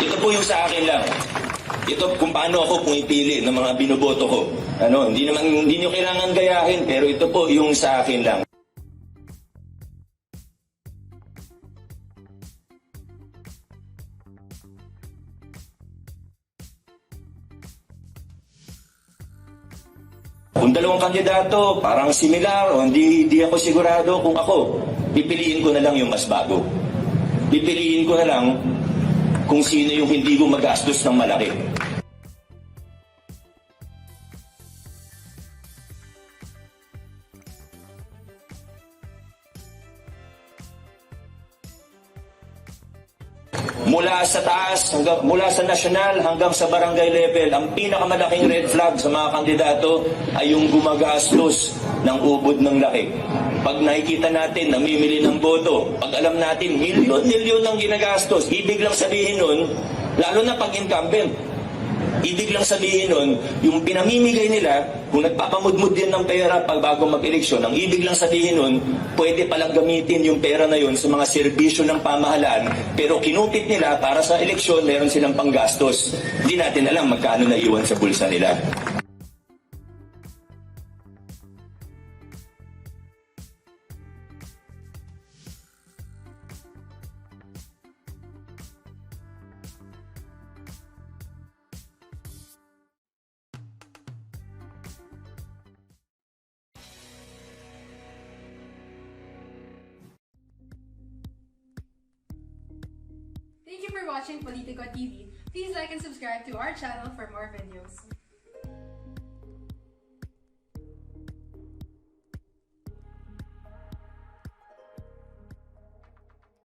Ito po yung sa akin lang. Ito kung paano ako pumipili ng mga binoboto ko. Hindi nyo kailangan gayahin, pero ito po yung sa akin lang. Kung dalawang kandidato, parang similar o hindi ako sigurado kung ako, pipiliin ko na lang yung mas bago. Pipiliin ko na lang kung sino yung hindi gumagastos ng malaki. Mula sa taas, mula sa national hanggang sa barangay level, ang pinakamalaking red flag sa mga kandidato ay yung gumagastos ng ubod ng laki. Pag nakikita natin, namimili ng boto, pag alam natin, milyon-milyon ang ginagastos, ibig lang sabihin nun, lalo na pag incumbent, ibig lang sabihin nun, yung pinamimigay nila, kung nagpapamudmud din ng pera pag bago mag-eleksyon, ang ibig lang sabihin nun, pwede palang gamitin yung pera na yun sa mga serbisyo ng pamahalaan, pero kinupit nila para sa eleksyon, meron silang panggastos. Hindi natin alam magkano na iwan sa bulsa nila. Thank you for watching Politico TV. Please like and subscribe to our channel for more videos.